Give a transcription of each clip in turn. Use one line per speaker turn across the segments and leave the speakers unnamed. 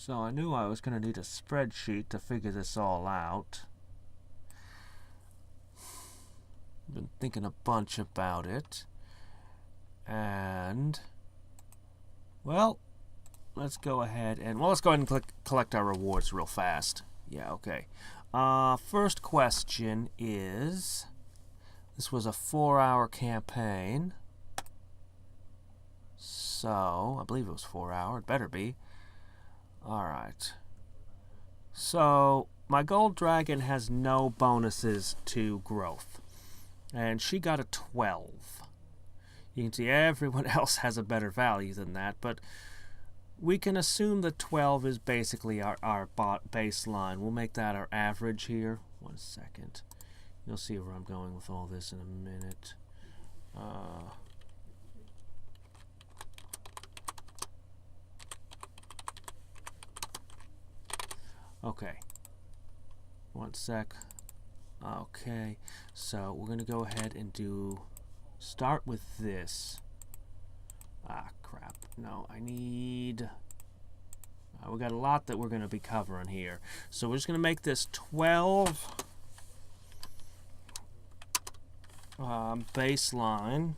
So I knew I was going to need a spreadsheet to figure this all out. Been thinking a bunch about it. And, well, let's go ahead and, let's go ahead and collect our rewards real fast. Yeah, okay. First question is, this was a 4-hour campaign. So, I believe it was 4 hour. It better be. Alright. So, my gold dragon has no bonuses to growth. And she got a 12. You can see everyone else has a better value than that, but we can assume that 12 is basically our baseline. We'll make that our average here. 1 second. You'll see where I'm going with all this in a minute. Okay. 1 sec. Okay. So we're going to go ahead and start with this. Ah, crap. No, I need... we got a lot that we're going to be covering here. So we're just going to make this 12 baseline.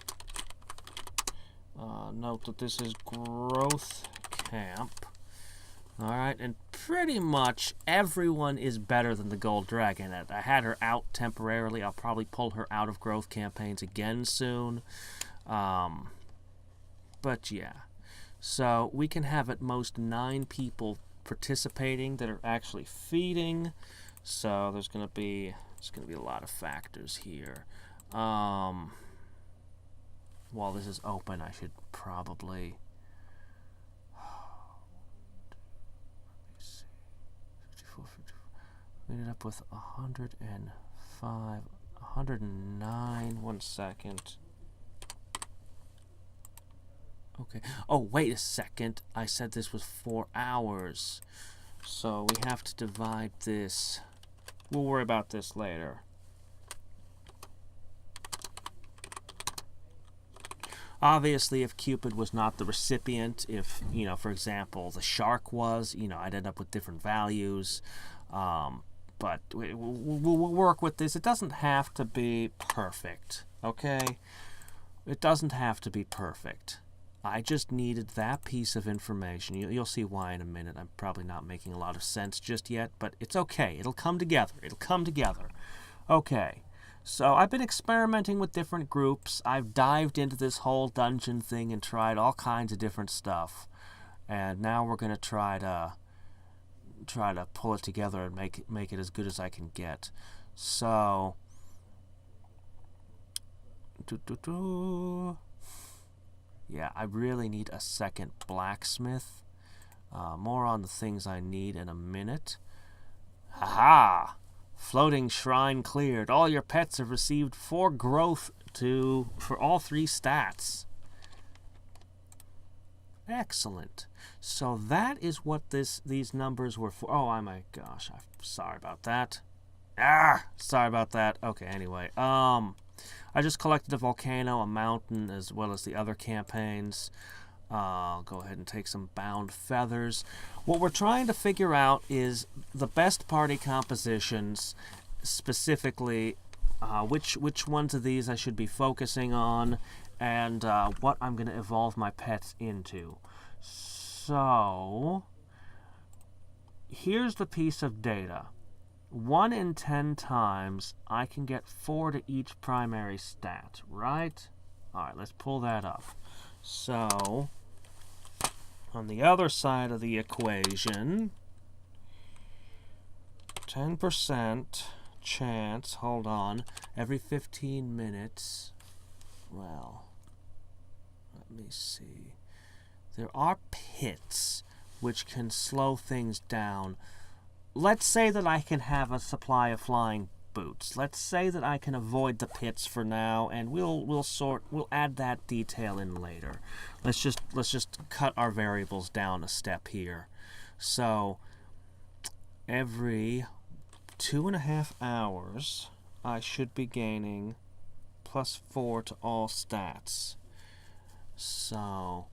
Note that this is growth camp. Alright, and pretty much everyone is better than the Gold Dragon. I had her out temporarily. I'll probably pull her out of growth campaigns again soon. But yeah. So we can have at most 9 people participating that are actually feeding. So there's going to be a lot of factors here. While this is open, I should probably... We ended up with 105, 109. 1 second. Okay. Oh, wait a second. I said this was 4 hours. So we have to divide this. We'll worry about this later. Obviously, if Cupid was not the recipient, if, for example, the shark was, I'd end up with different values. But we'll work with this. It doesn't have to be perfect, okay? It doesn't have to be perfect. I just needed that piece of information. You'll see why in a minute. I'm probably not making a lot of sense just yet, but it's okay. It'll come together. It'll come together. Okay. So I've been experimenting with different groups. I've dived into this whole dungeon thing and tried all kinds of different stuff. And now we're going to try to pull it together and make it as good as I can get. So yeah, I really need a second blacksmith. More on the things I need in a minute. Haha! Floating shrine cleared. All your pets have received 4 growth for all 3 stats. Excellent. So that is what these numbers were for. Oh my gosh, I'm sorry about that. Sorry about that. Okay, anyway. I just collected a volcano, a mountain, as well as the other campaigns. I'll go ahead and take some bound feathers. What we're trying to figure out is the best party compositions, specifically which ones of these I should be focusing on, and what I'm going to evolve my pets into. So, here's the piece of data. 1 in 10 times, I can get 4 to each primary stat, right? Alright, let's pull that up. So, on the other side of the equation, 10% chance, hold on, every 15 minutes, well, let me see. There are pits which can slow things down. Let's say that I can have a supply of flying boots. Let's say that I can avoid the pits for now, and we'll add that detail in later. Let's just cut our variables down a step here. So every 2.5 hours, I should be gaining +4 to all stats. So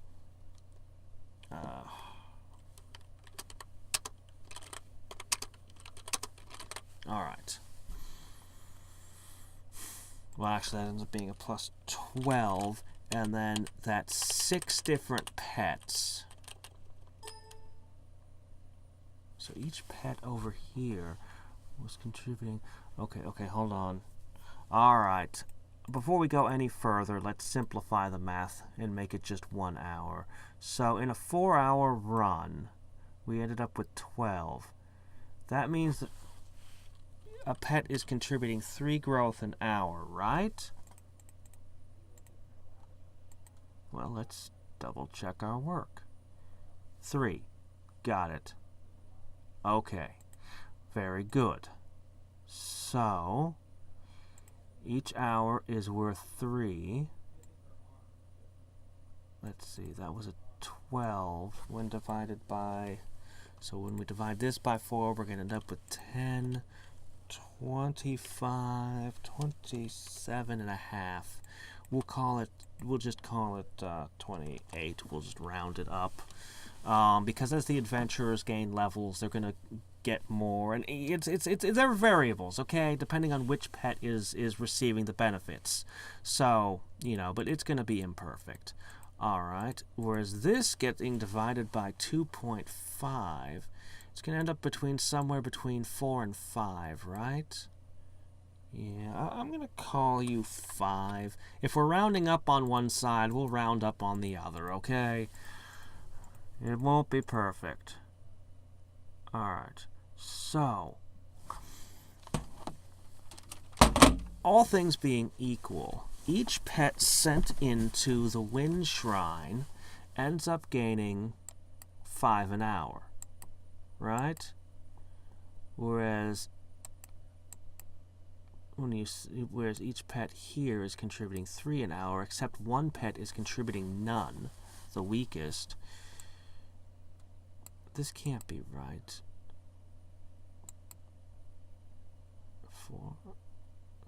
Well, actually, that ends up being a plus 12, and then that's 6 different pets. So each pet over here was contributing. Okay, hold on. All right. Before we go any further, let's simplify the math and make it just 1 hour. So in a 4-hour run, we ended up with 12. That means that a pet is contributing 3 growth an hour, right? Well, let's double check our work. 3. Got it. Okay. Very good. So each hour is worth 3. Let's see, that was a 12 when divided by, so when we divide this by 4, we're going to end up with 10, 25, 27 and a half. We'll just call it 28. We'll just round it up. Because as the adventurers gain levels, they're going to get more, and they're variables, okay, depending on which pet is receiving the benefits. So, but it's going to be imperfect. All right. Whereas this getting divided by 2.5, it's going to end up somewhere between 4 and 5, right? Yeah, I'm going to call you 5. If we're rounding up on one side, we'll round up on the other, okay? It won't be perfect. Alright, so all things being equal, each pet sent into the Wind Shrine ends up gaining 5 an hour, right? Whereas each pet here is contributing 3 an hour, except one pet is contributing none, the weakest. This can't be right.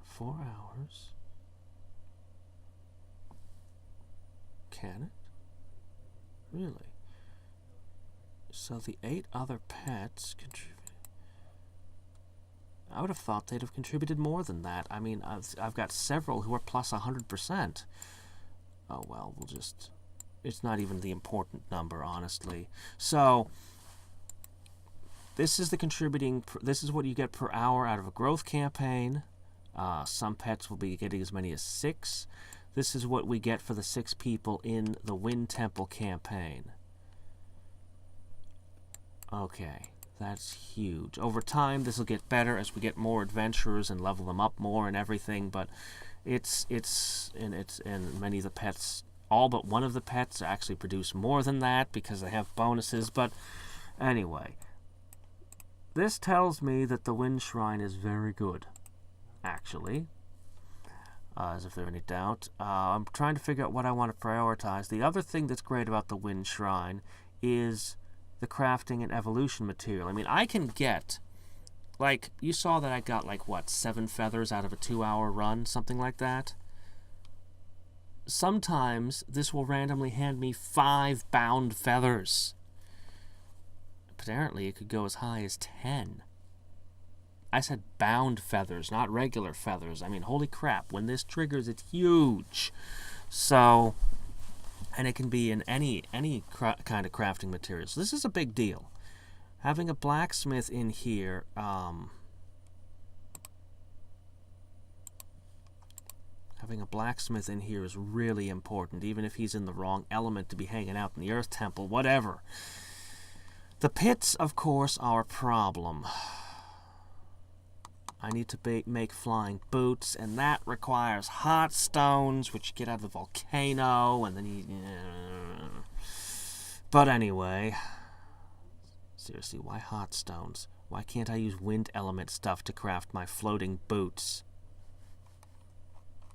4 hours. Can it? Really? So the 8 other pets contributed. I would have thought they'd have contributed more than that. I mean, I've got several who are plus 100%. Oh well, it's not even the important number, honestly. So this is what you get per hour out of a growth campaign. Some pets will be getting as many as 6. This is what we get for the 6 people in the Wind Temple campaign. Okay, that's huge. Over time, this will get better as we get more adventurers and level them up more and everything. But and many of the pets, all but one of the pets, actually produce more than that because they have bonuses. But anyway. This tells me that the Wind Shrine is very good, actually, as if there's any doubt. I'm trying to figure out what I want to prioritize. The other thing that's great about the Wind Shrine is the crafting and evolution material. I mean, I can get, like, you saw that I got, 7 feathers out of a 2-hour run, something like that? Sometimes this will randomly hand me 5 bound feathers. Apparently, it could go as high as 10. I said bound feathers, not regular feathers. I mean, holy crap, when this triggers, it's huge. So, and it can be in any kind of crafting material. So this is a big deal. Having a blacksmith in here, is really important, even if he's in the wrong element to be hanging out in the Earth Temple, whatever. The pits, of course, are a problem. I need to make flying boots, and that requires hot stones, which you get out of the volcano, and then you... But anyway, seriously, why hot stones? Why can't I use wind element stuff to craft my floating boots?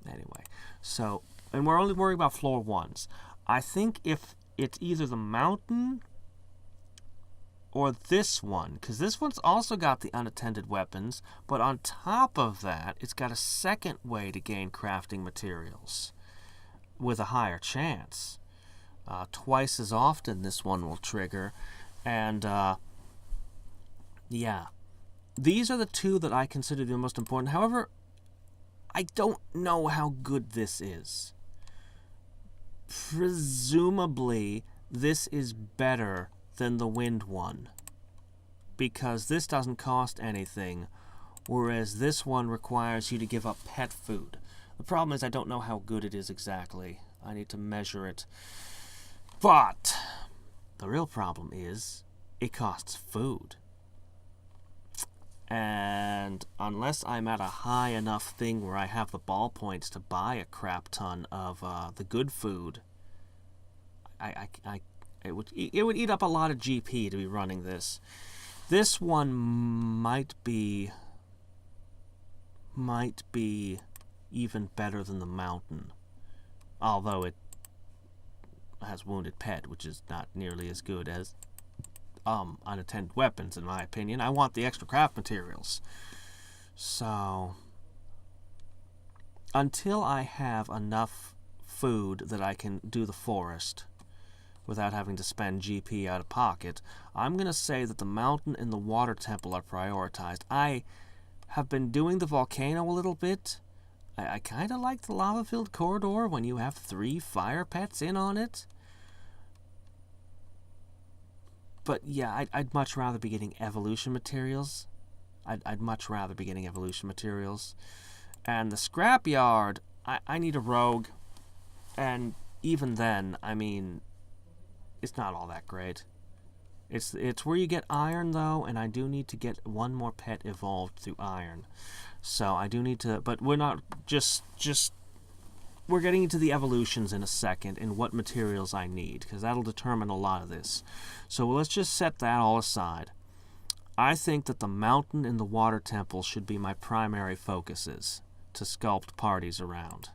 Anyway, so, and we're only worrying about floor 1s. I think if it's either the mountain or this one, because this one's also got the unattended weapons, but on top of that, it's got a second way to gain crafting materials with a higher chance. Twice as often this one will trigger, and yeah. These are the 2 that I consider the most important. However, I don't know how good this is. Presumably, this is better than the wind one, because this doesn't cost anything, whereas this one requires you to give up pet food. The problem is I don't know how good it is exactly. I need to measure it. But the real problem is it costs food. And unless I'm at a high enough thing where I have the ball points to buy a crap ton of the good food, it would eat up a lot of GP to be running this. This one might be even better than the mountain, although it has wounded pet, which is not nearly as good as unattended weapons, in my opinion. I want the extra craft materials. So until I have enough food that I can do the forest without having to spend GP out of pocket, I'm going to say that the mountain and the water temple are prioritized. I have been doing the volcano a little bit. I kind of like the lava-filled corridor when you have 3 fire pets in on it. But yeah, I'd much rather be getting evolution materials. I'd much rather be getting evolution materials. And the scrapyard, I need a rogue. And even then, I mean, it's not all that great. It's where you get iron, though, and I do need to get one more pet evolved through iron. So I do need to, but we're not we're getting into the evolutions in a second and what materials I need, because that'll determine a lot of this. So let's just set that all aside. I think that the mountain and the water temple should be my primary focuses to sculpt parties around.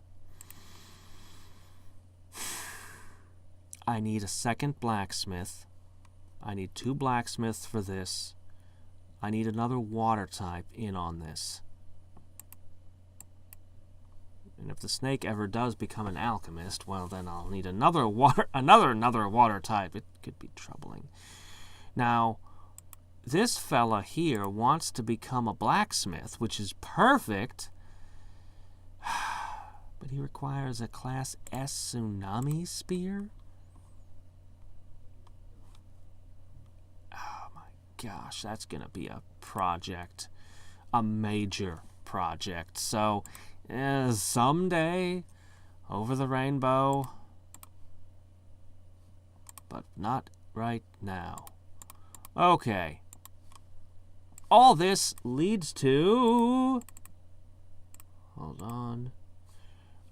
I need a second blacksmith. I need 2 blacksmiths for this. I need another water type in on this. And if the snake ever does become an alchemist, well, then I'll need another water type. It could be troubling. Now, this fella here wants to become a blacksmith, which is perfect. But he requires a Class S tsunami spear? Oh my gosh, that's gonna be a project. A major project. So, someday, over the rainbow, but not right now. Okay. All this leads to... Hold on.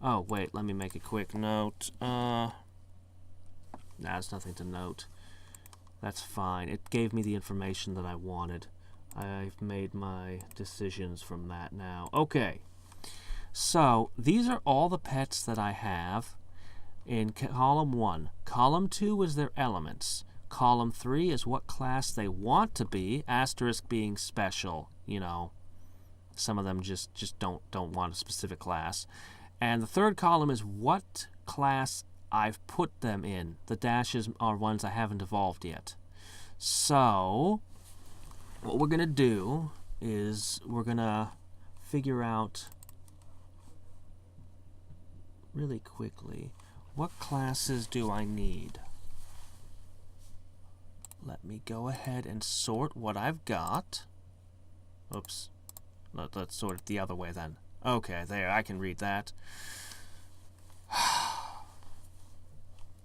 Oh, wait, let me make a quick note. Nah, there's nothing to note. That's fine. It gave me the information that I wanted. I've made my decisions from that now. Okay. So, these are all the pets that I have in column 1. Column 2 is their elements. Column 3 is what class they want to be, asterisk being special. You know, some of them just don't want a specific class. And the third column is what class I've put them in. The dashes are ones I haven't evolved yet. So, what we're going to do is we're going to figure out really quickly, what classes do I need? Let me go ahead and sort what I've got. Oops. Let's sort it the other way then. Okay, there, I can read that.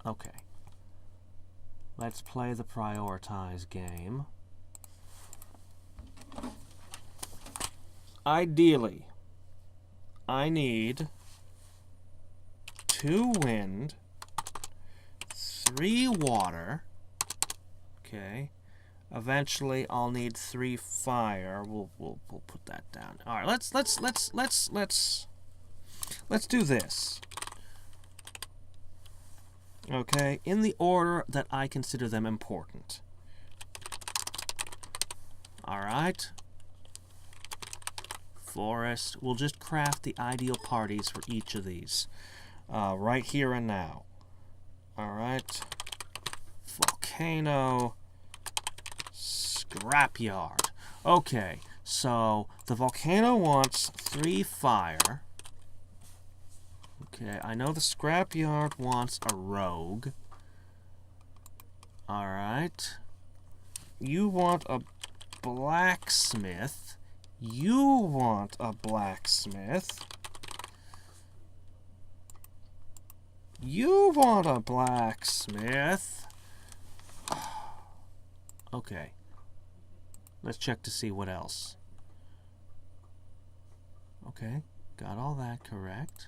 Okay. Let's play the prioritize game. Ideally, I need 2 wind, 3 water. Okay. Eventually, I'll need 3 fire. We'll put that down. All right. Let's do this. Okay, in the order that I consider them important. All right. Forest. We'll just craft the ideal parties for each of these. Right here and now. All right. Volcano. Scrapyard. Okay, so the volcano wants 3 fire. Okay, I know the scrapyard wants a rogue. Alright. You want a blacksmith. You want a blacksmith. You want a blacksmith. Okay. Let's check to see what else. Okay, got all that correct.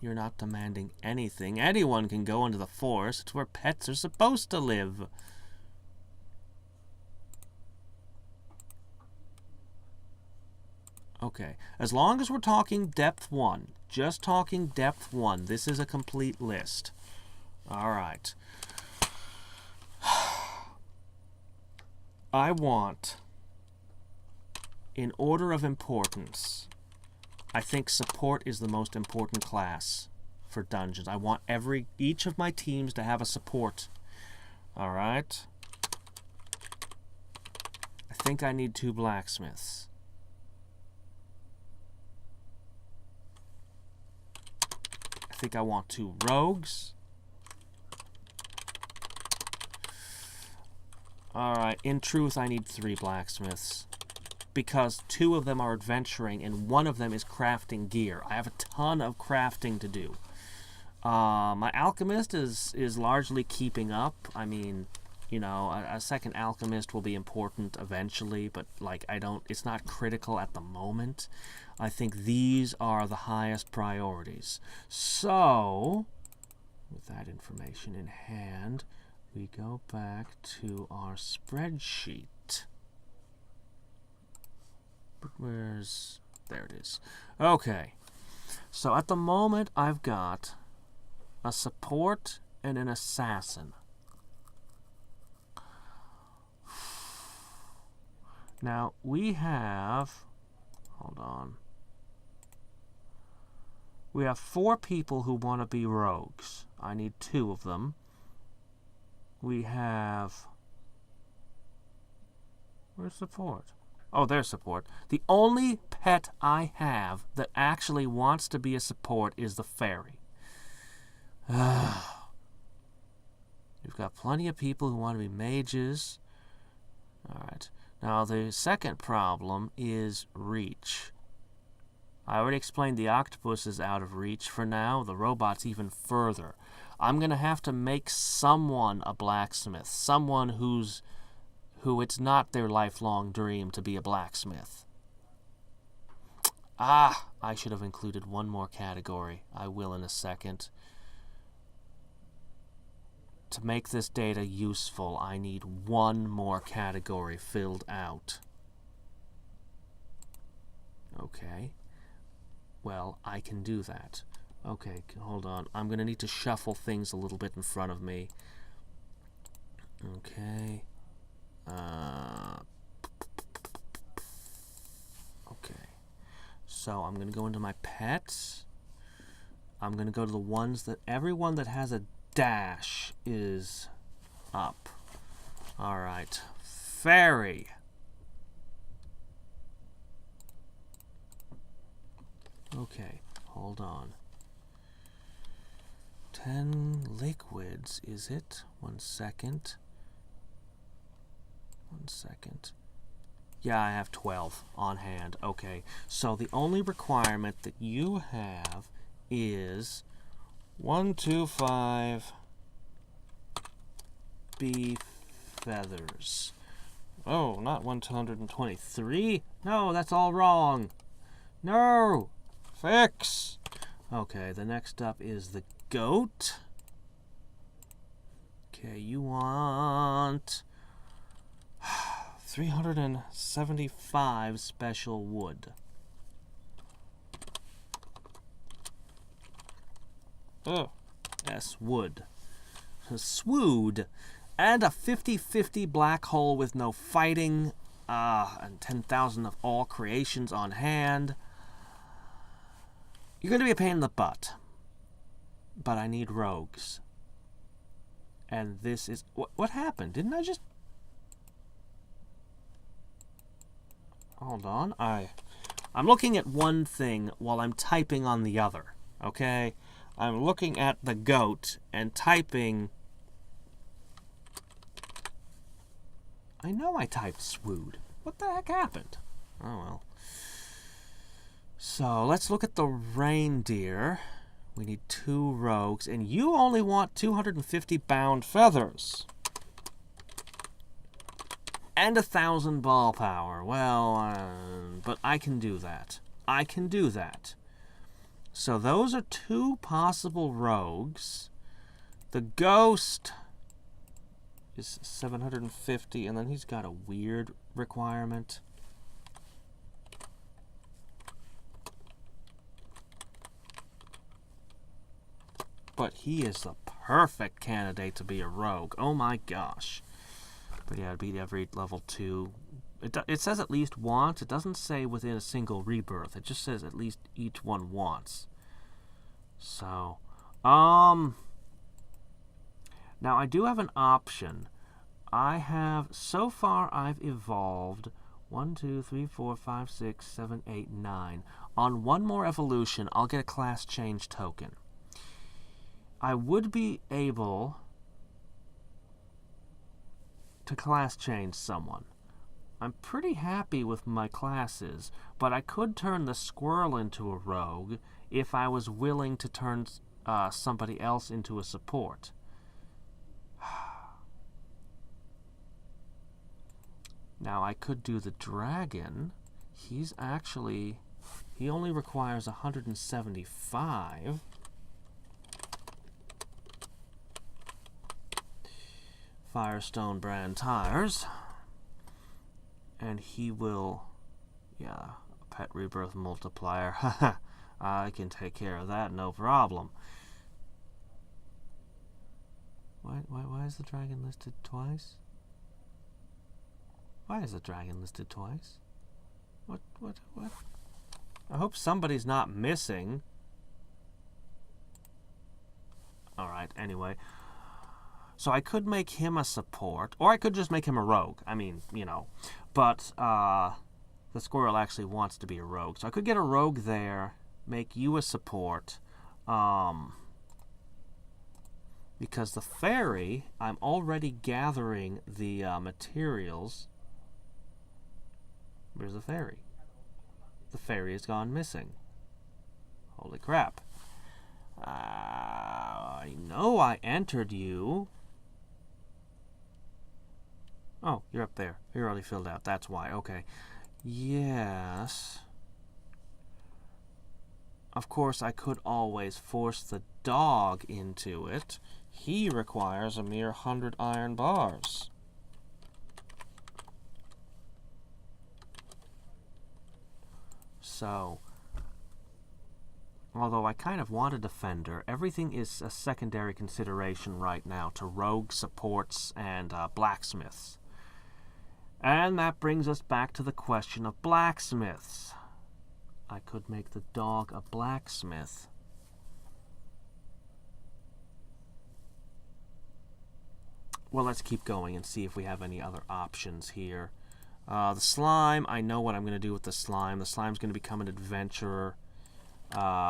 You're not demanding anything. Anyone can go into the forest. It's where pets are supposed to live. Okay, as long as we're talking depth 1, just talking depth 1, this is a complete list. All right. I want, in order of importance, I think support is the most important class for dungeons. I want each of my teams to have a support. All right. I think I need 2 blacksmiths. I think I want 2 rogues. All right. In truth, I need 3 blacksmiths, because 2 of them are adventuring and 1 of them is crafting gear. I have a ton of crafting to do. My alchemist is largely keeping up. I mean, you know, a second alchemist will be important eventually, but like it's not critical at the moment. I think these are the highest priorities. So, with that information in hand, we go back to our spreadsheet. There it is. Okay. So at the moment, I've got a support and an assassin. Now, we have... Hold on. We have 4 people who want to be rogues. I need 2 of them. We have... Where's support? Oh, there's support. The only pet I have that actually wants to be a support is the fairy. You've got plenty of people who want to be mages. Alright. Now, the second problem is reach. I already explained the octopus is out of reach for now. The robot's even further. I'm going to have to make someone a blacksmith. Someone who it's not their lifelong dream to be a blacksmith. I should have included 1 more category. I will in a second. To make this data useful, I need 1 more category filled out. Okay. Well, I can do that. Okay, hold on. I'm going to need to shuffle things a little bit in front of me. Okay. Okay. So I'm going to go into my pets. I'm going to go to the ones that everyone that has a dash is up. All right. Fairy. Okay, hold on. 10 liquids, is it? 1 second. 1 second. Yeah, I have 12 on hand. Okay, so the only requirement that you have is 125 bee feathers. Oh, not 123? No, that's all wrong. No! Fix! Okay, the next up is the goat. Okay, you want 375 special wood. Oh, yes, wood. Swood. And a 50-50 black hole with no fighting. And 10,000 of all creations on hand. You're going to be a pain in the butt. But I need rogues. And this is... What happened? Didn't I just... Hold on. I'm looking at one thing while I'm typing on the other, okay? I'm looking at the goat and typing... I know I typed swood. What the heck happened? Oh, well. So, let's look at the reindeer. We need 2 rogues, and you only want 250 bound feathers. And 1,000 ball power. Well, but I can do that. I can do that. So those are 2 possible rogues. The ghost is 750, and then he's got a weird requirement. But he is the perfect candidate to be a rogue. Oh my gosh. But yeah, it'd be every level 2. It says at least once. It doesn't say within a single rebirth. It just says at least each one once. So, now I do have an option. So far I've evolved 1, 2, 3, 4, 5, 6, 7, 8, 9. On one more evolution, I'll get a class change token. I would be able to class change someone. I'm pretty happy with my classes, but I could turn the squirrel into a rogue if I was willing to turn somebody else into a support. Now I could do the dragon. He only requires 175. Firestone brand tires. And he will, yeah, pet rebirth multiplier. I can take care of that, no problem. Why is the dragon listed twice? Why is the dragon listed twice? What? I hope somebody's not missing. Alright, anyway. So I could make him a support, or I could just make him a rogue. I mean, you know. But the squirrel actually wants to be a rogue. So I could get a rogue there, make you a support. Because the fairy, I'm already gathering the materials. Where's the fairy? The fairy has gone missing. Holy crap. I know I entered you. Oh, you're up there. You're already filled out. That's why. Okay. Yes. Of course, I could always force the dog into it. He requires a mere 100 iron bars. So, although I kind of want a defender, everything is a secondary consideration right now to rogue supports and blacksmiths. And that brings us back to the question of blacksmiths. I could make the dog a blacksmith. Well, let's keep going and see if we have any other options here. The slime, I know what I'm going to do with the slime. The slime's going to become an adventurer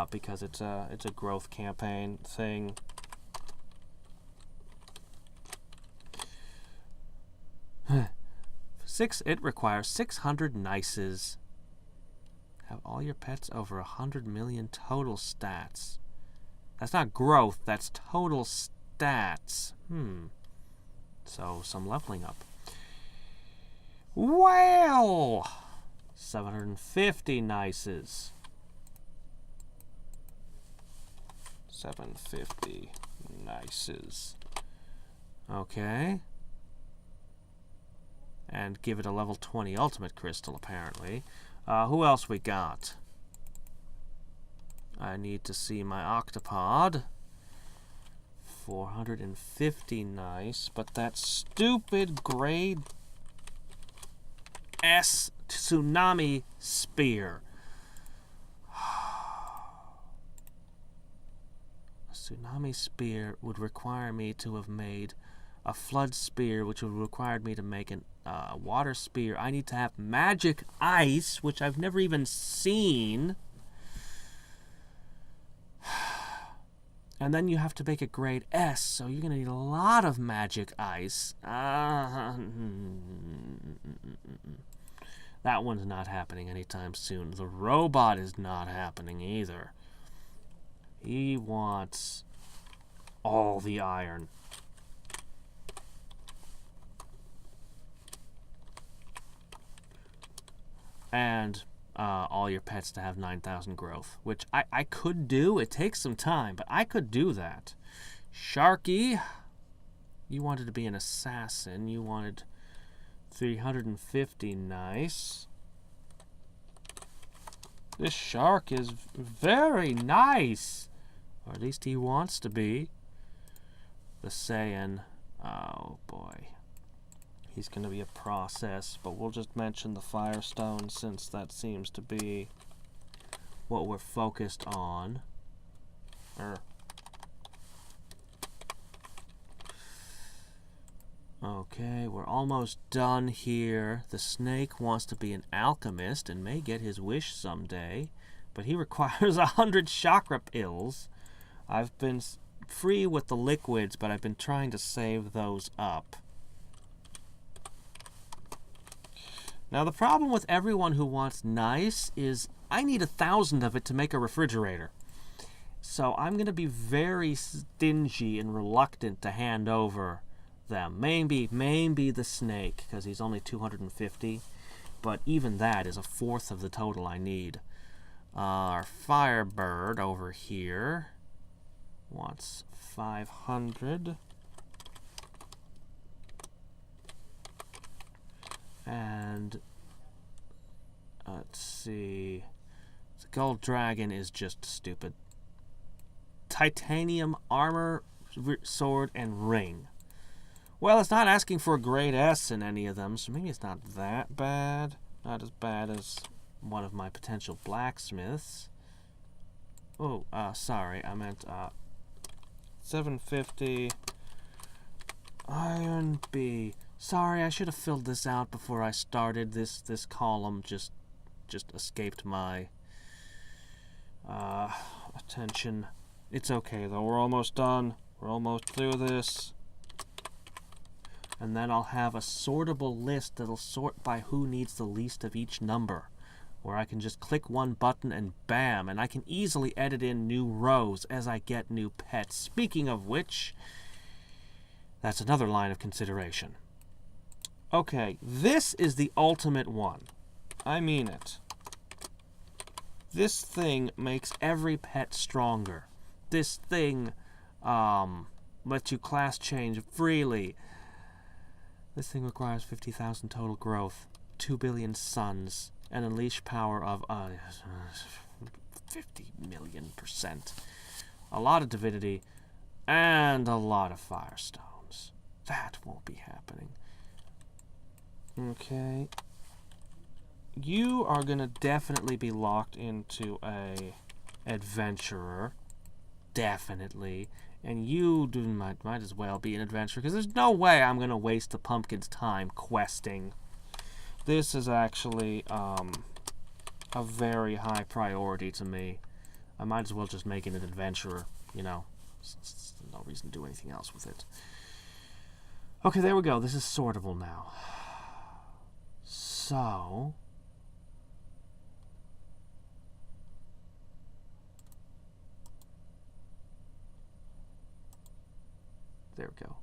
because it's a growth campaign thing. It requires 600 nices. Have all your pets over 100 million total stats. That's not growth, that's total stats. So, some leveling up. Well! 750 nices. 750 nices. Okay. And give it a level 20 ultimate crystal, apparently. Who else we got? I need to see my octopod. 450 nice, but that stupid grade S tsunami spear. A tsunami spear would require me to have made a flood spear, which would require me to make water spear. I need to have magic ice, which I've never even seen. And then you have to make a grade S, so you're going to need a lot of magic ice. That one's not happening anytime soon. The robot is not happening either. He wants all the iron. And all your pets to have 9,000 growth, which I could do. It takes some time, but I could do that. Sharky, you wanted to be an assassin. You wanted 350. Nice. This shark is very nice. Or at least he wants to be. The Saiyan. Oh, boy. He's going to be a process, but we'll just mention the Firestone since that seems to be what we're focused on. Okay, we're almost done here. The snake wants to be an alchemist and may get his wish someday, but he requires 100 chakra pills. I've been free with the liquids, but I've been trying to save those up. Now, the problem with everyone who wants nice is I need 1,000 of it to make a refrigerator. So I'm going to be very stingy and reluctant to hand over them. Maybe the snake, because he's only 250. But even that is a fourth of the total I need. Our Firebird over here wants 500. And let's see. The Gold Dragon is just stupid. Titanium armor, sword, and ring. Well, it's not asking for a grade S in any of them, so maybe it's not that bad. Not as bad as one of my potential blacksmiths. Oh, sorry, I meant 750. Iron B. Sorry, I should have filled this out before I started. This column just escaped my attention. It's okay, though. We're almost done. We're almost through this. And then I'll have a sortable list that'll sort by who needs the least of each number, where I can just click one button and bam, and I can easily edit in new rows as I get new pets. Speaking of which, that's another line of consideration. Okay, this is the ultimate one. I mean it. This thing makes every pet stronger. This thing lets you class change freely. This thing requires 50,000 total growth, 2 billion suns, an unleash power of 50,000,000%. A lot of divinity, and a lot of firestones. That won't be happening. Okay. You are going to definitely be locked into a adventurer. Definitely. And you might as well be an adventurer, because there's no way I'm going to waste the pumpkin's time questing. This is actually a very high priority to me. I might as well just make it an adventurer, you know. There's no reason to do anything else with it. Okay, there we go. This is sortable now. So, there we go.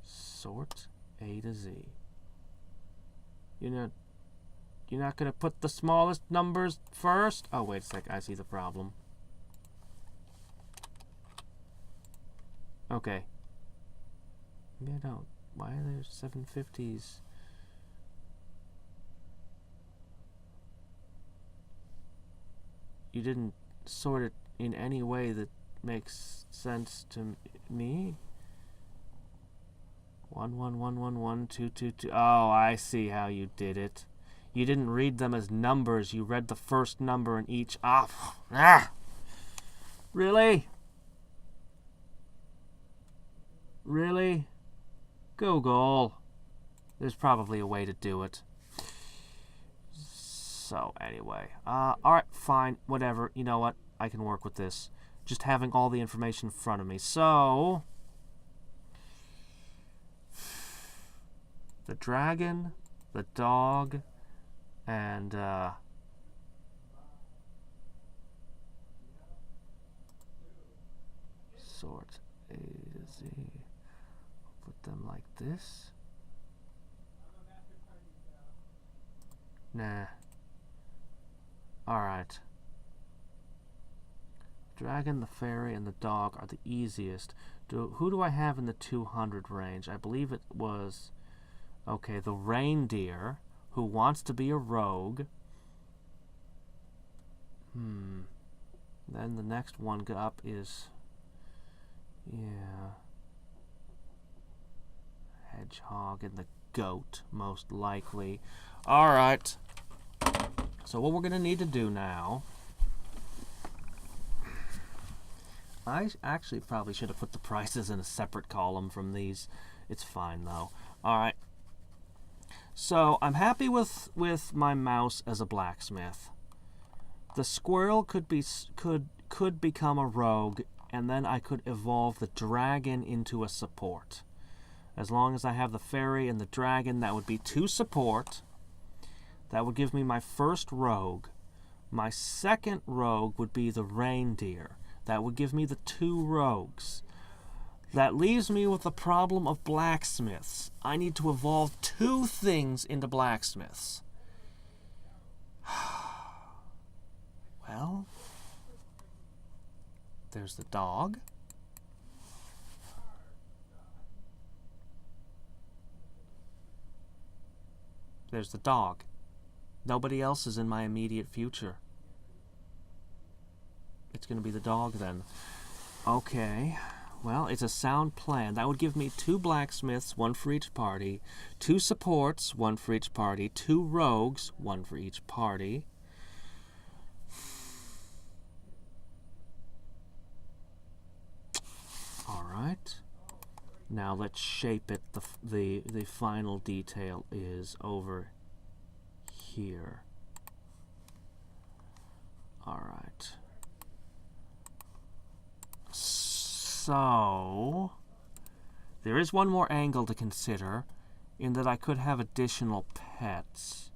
Sort A to Z. You're not going to put the smallest numbers first? Oh, wait a sec. I see the problem. Okay. Maybe I don't. Why are there 750s? You didn't sort it in any way that makes sense to me. 1 1 1 1 1 2 2 2. Oh, I see how you did it. You didn't read them as numbers. You read the first number in each. Really? Really? Google. There's probably a way to do it. So, anyway. Alright, fine. Whatever. You know what? I can work with this. Just having all the information in front of me. So, the dragon, the dog, and, sort A to Z. Put them like this. Nah. Alright. Dragon, the fairy, and the dog are the easiest. Who do I have in the 200 range? I believe it was... Okay, the reindeer, who wants to be a rogue. Then the next one up is... Yeah... Hedgehog and the goat, most likely. Alright. So what we're going to need to do now... I actually probably should have put the prices in a separate column from these. It's fine, though. Alright. So, I'm happy with my mouse as a blacksmith. The squirrel could become a rogue, and then I could evolve the dragon into a support. As long as I have the fairy and the dragon, that would be 2 support. That would give me my first rogue. My second rogue would be the reindeer. That would give me the 2 rogues. That leaves me with the problem of blacksmiths. I need to evolve 2 things into blacksmiths. Well, there's the dog. There's the dog. Nobody else is in my immediate future. It's going to be the dog then. Okay. Well, it's a sound plan. That would give me 2 blacksmiths, 1 for each party, 2 supports, 1 for each party, 2 rogues, 1 for each party. Alright. Now let's shape it. The final detail is over here. Alright. So, there is one more angle to consider, in that I could have additional pets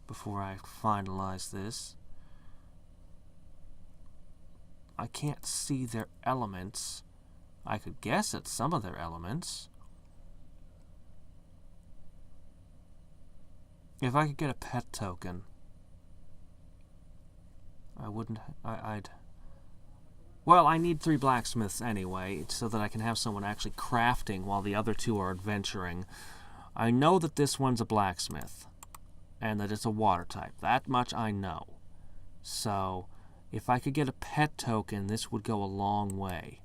before I finalize this. I can't see their elements. I could guess at some of their elements. If I could get a pet token, I'd... Well, I need 3 blacksmiths anyway, so that I can have someone actually crafting while the other 2 are adventuring. I know that this one's a blacksmith, and that it's a water type. That much I know. So, if I could get a pet token, this would go a long way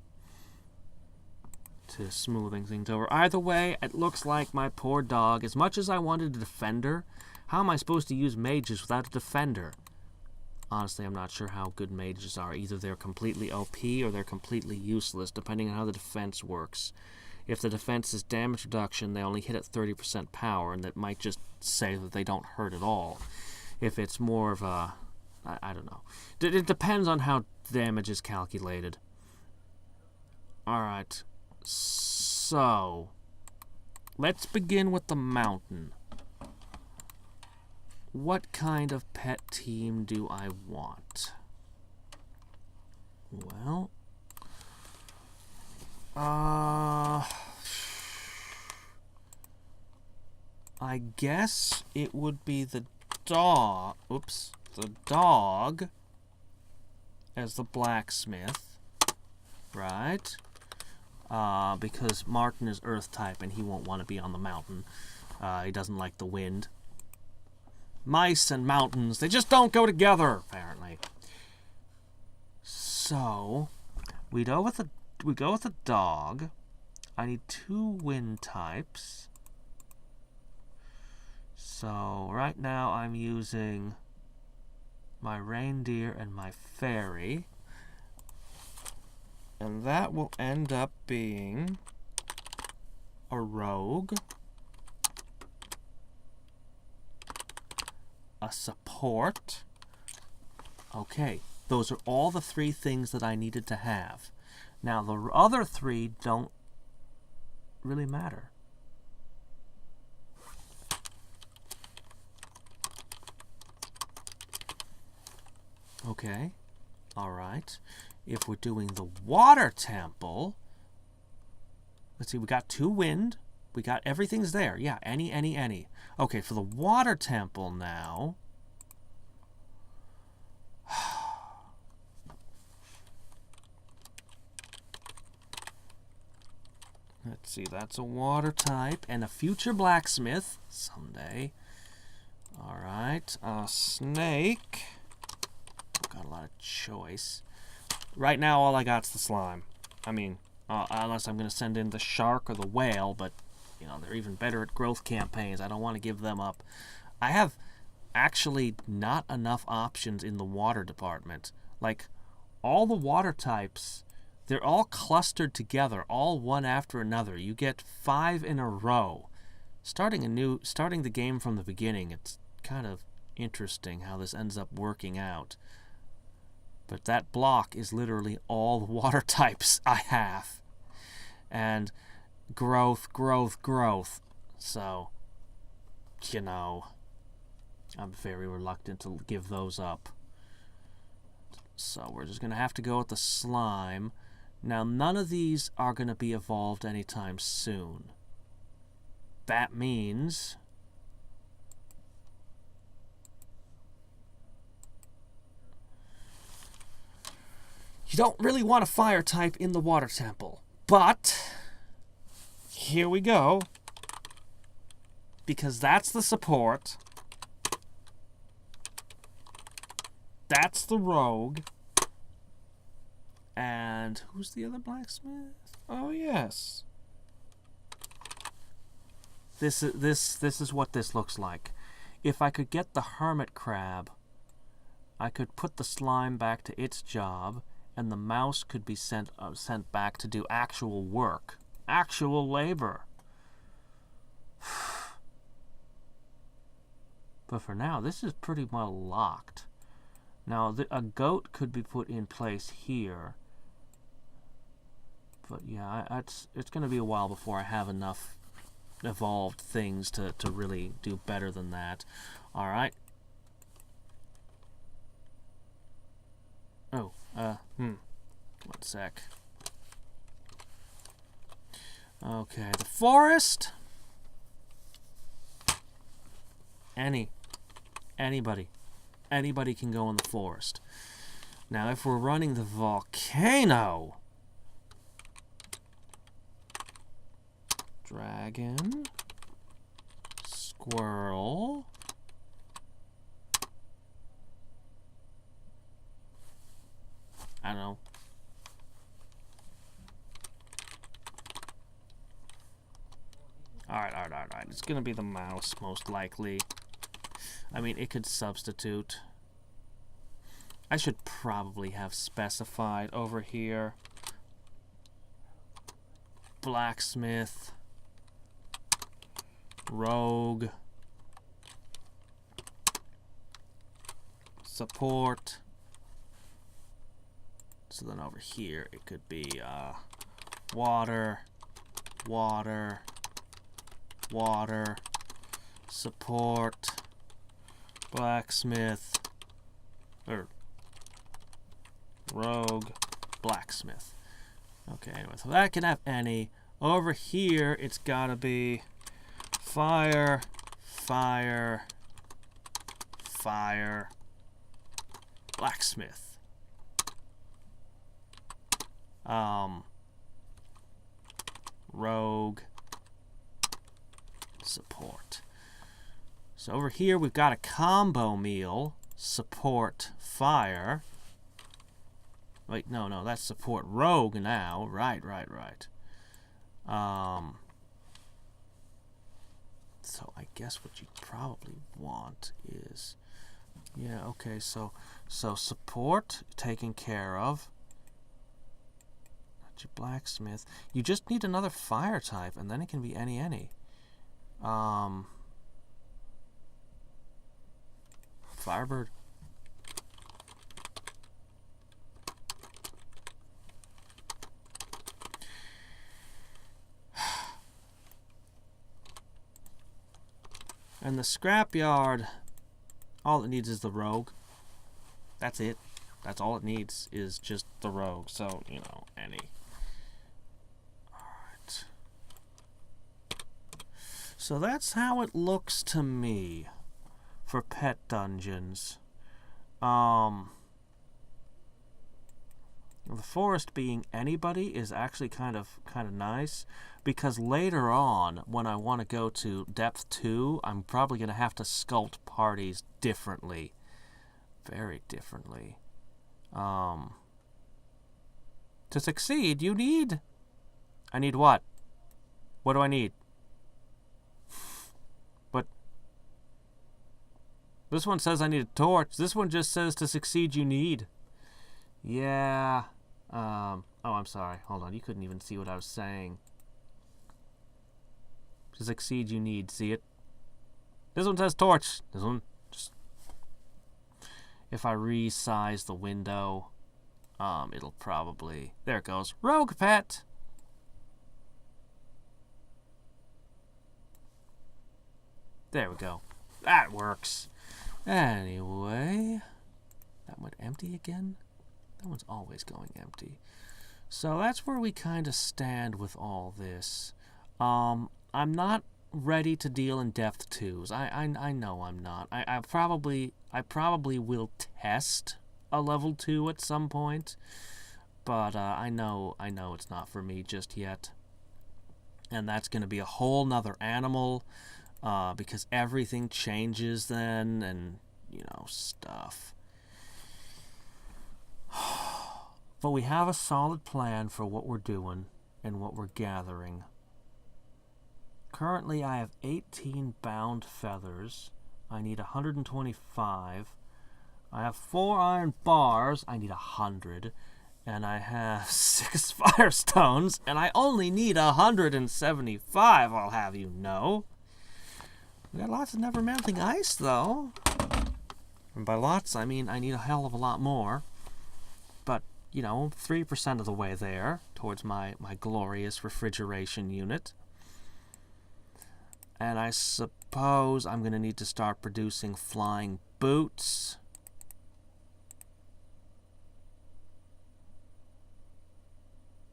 to smoothing things over. Either way, it looks like my poor dog, as much as I wanted a defender, how am I supposed to use mages without a defender? Honestly, I'm not sure how good mages are. Either they're completely OP or they're completely useless, depending on how the defense works. If the defense is damage reduction, they only hit at 30% power, and that might just say that they don't hurt at all. If it's more of a... I don't know. It depends on how damage is calculated. Alright. So, let's begin with the mountain. What kind of pet team do I want? Well, I guess it would be the dog. Oops, the dog as the blacksmith, right? Because Martin is Earth type and he won't want to be on the mountain. He doesn't like the wind. Mice and mountains, they just don't go together, apparently. So, we go with a dog. I need 2 wind types. So, right now I'm using my reindeer and my fairy. And that will end up being a rogue. a support. Okay, those are all the 3 things that I needed to have. Now, the other 3 don't really matter. Okay, all right. If we're doing the water temple, let's see, we got 2 wind. We got everything's there. Yeah, any. Okay, for the water temple now. Let's see, that's a water type and a future blacksmith someday. All right, snake. Got a lot of choice. Right now, all I got's the slime. I mean, unless I'm going to send in the shark or the whale, but, you know, they're even better at growth campaigns. I don't want to give them up. I have actually not enough options in the water department. Like, all the water types, they're all clustered together, all one after another. You get 5 in a row. Starting the game from the beginning, it's kind of interesting how this ends up working out. But that block is literally all the water types I have. And growth. So, you know, I'm very reluctant to give those up. So we're just going to have to go with the slime. Now, none of these are going to be evolved anytime soon. That means you don't really want a fire type in the water temple. But here we go. Because that's the support. That's the rogue. And who's the other blacksmith? Oh, yes. This is what this looks like. If I could get the hermit crab, I could put the slime back to its job, and the mouse could be sent back to do actual work, actual labor. But for now, this is pretty well locked. Now, a goat could be put in place here. But yeah, it's going to be a while before I have enough evolved things to really do better than that. All right. Oh, one sec. Okay, the forest. Anybody can go in the forest. Now, if we're running the volcano, dragon, squirrel, I don't know. All right. It's gonna be the mouse, most likely. I mean, it could substitute. I should probably have specified over here. Blacksmith. Rogue. Support. So then over here, it could be water, support, blacksmith, or rogue, blacksmith. Okay, anyway, so that can have any. Over here, it's gotta be fire, blacksmith. Rogue, support. So over here we've got a combo meal, support, fire. Wait, no, that's support rogue now. Right. So I guess what you probably want is, yeah, okay, so support taken care of. That's your blacksmith. You just need another fire type, and then it can be any. Firebird. And the scrapyard, all it needs is the rogue. That's it. That's all it needs is just the rogue. So, you know, any. Alright. So that's how it looks to me for pet dungeons. The forest being anybody is actually kind of nice, because later on when I want to go to depth 2, I'm probably going to have to sculpt parties differently, very differently. To succeed, you need. I need what? What do I need? But this one says I need a torch. This one just says to succeed, you need. Yeah. Oh, I'm sorry. Hold on. You couldn't even see what I was saying. To succeed, you need. See it? This one says torch. This one just... If I resize the window, it'll probably... There it goes. Rogue pet! There we go. That works. Anyway... That went empty again? That one's always going empty. So that's where we kind of stand with all this. I'm not ready to deal in depth 2s. I know I'm not. I probably will test a level 2 at some point, but I know it's not for me just yet. And that's going to be a whole nother animal, because everything changes then, and you know, stuff. But we have a solid plan for what we're doing and what we're gathering. Currently, I have 18 bound feathers. I need 125. I have 4 iron bars. I need 100. And I have 6 firestones. And I only need 175, I'll have you know. We got lots of never melting ice, though. And by lots, I mean I need a hell of a lot more. But, you know, 3% of the way there towards my glorious refrigeration unit. And I suppose I'm going to need to start producing flying boots.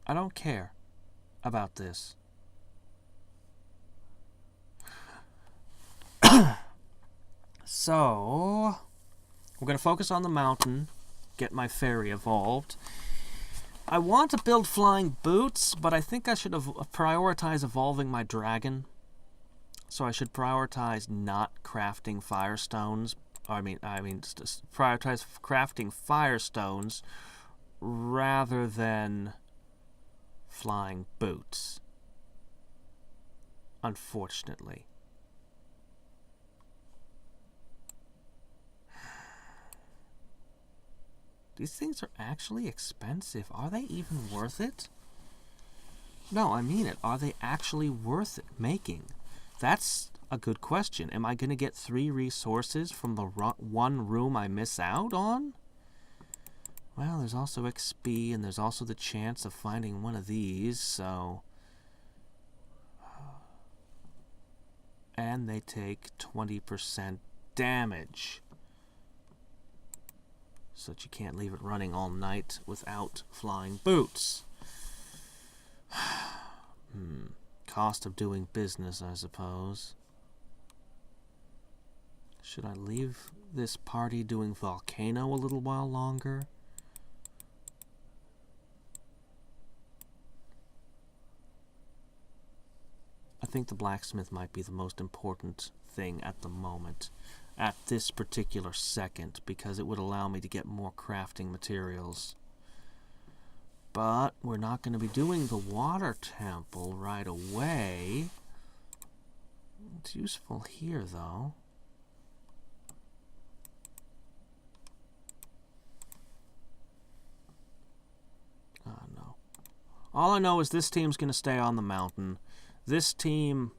I don't care about this. So, we're going to focus on the mountain, get my fairy evolved. I want to build flying boots, but I think I should prioritize evolving my dragon. So I should prioritize not crafting firestones. I mean, prioritize crafting firestones rather than flying boots. Unfortunately. These things are actually expensive. Are they even worth it? No, I mean it. Are they actually worth it making? That's a good question. Am I going to get 3 resources from the one room I miss out on? Well, there's also XP, and there's also the chance of finding one of these, so... And they take 20% damage. So that you can't leave it running all night without flying boots. Cost of doing business, I suppose. Should I leave this party doing volcano a little while longer? I think the blacksmith might be the most important thing at the moment, at this particular second, because it would allow me to get more crafting materials. But we're not going to be doing the water temple right away. It's useful here, though. Oh, no. All I know is this team's going to stay on the mountain. This team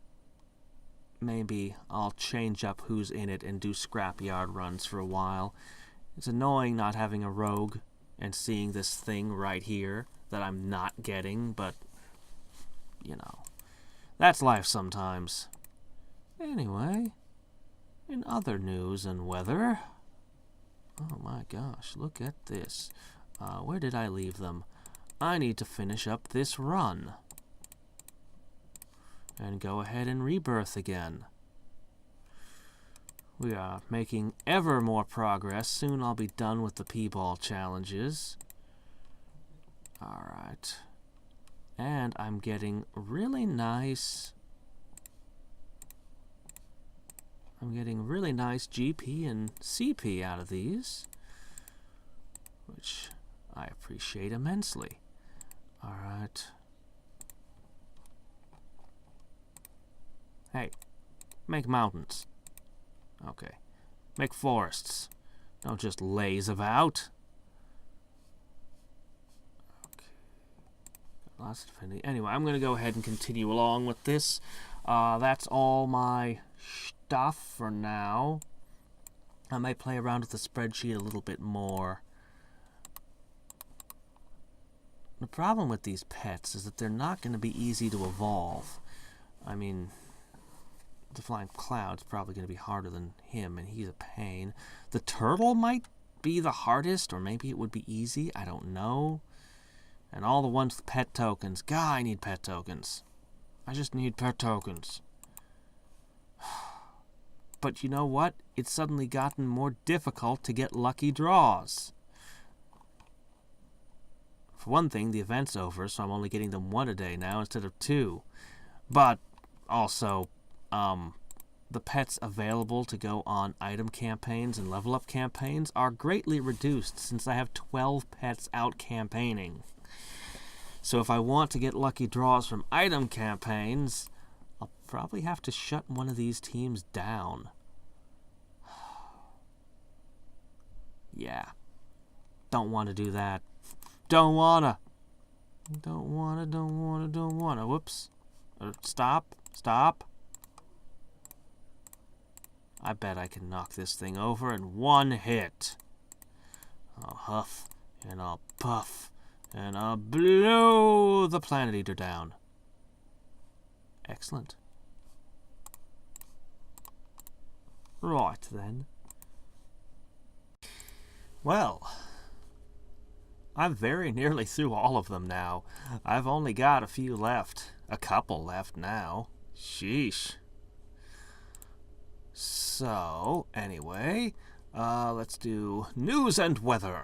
maybe I'll change up who's in it and do scrapyard runs for a while. It's annoying not having a rogue and seeing this thing right here that I'm not getting, but, you know, that's life sometimes. Anyway, in other news and weather... Oh my gosh, look at this. Where did I leave them? I need to finish up this run. And go ahead and rebirth again. We are making ever more progress. Soon I'll be done with the P-ball challenges. Alright. And I'm getting really nice... I'm getting really nice GP and CP out of these, which I appreciate immensely. Alright. Hey, make mountains. Okay. Make forests. Don't just laze about. Okay. Lots of affinity. Anyway, I'm going to go ahead and continue along with this. That's all my stuff for now. I might play around with the spreadsheet a little bit more. The problem with these pets is that they're not going to be easy to evolve. I mean, the flying cloud's probably going to be harder than him, and he's a pain. The turtle might be the hardest, or maybe it would be easy. I don't know. And all the ones with pet tokens. God, I need pet tokens. I just need pet tokens. But you know what? It's suddenly gotten more difficult to get lucky draws. For one thing, the event's over, so I'm only getting them 1 a day now instead of 2. But also, the pets available to go on item campaigns and level up campaigns are greatly reduced since I have 12 pets out campaigning. So if I want to get lucky draws from item campaigns, I'll probably have to shut one of these teams down. Yeah. Don't want to do that. Don't wanna. Whoops. Stop. I bet I can knock this thing over in 1 hit. I'll huff, and I'll puff, and I'll blow the Planet Eater down. Excellent. Right, then. Well, I'm very nearly through all of them now. I've only got a few left. A couple left now. Sheesh. So, anyway, let's do news and weather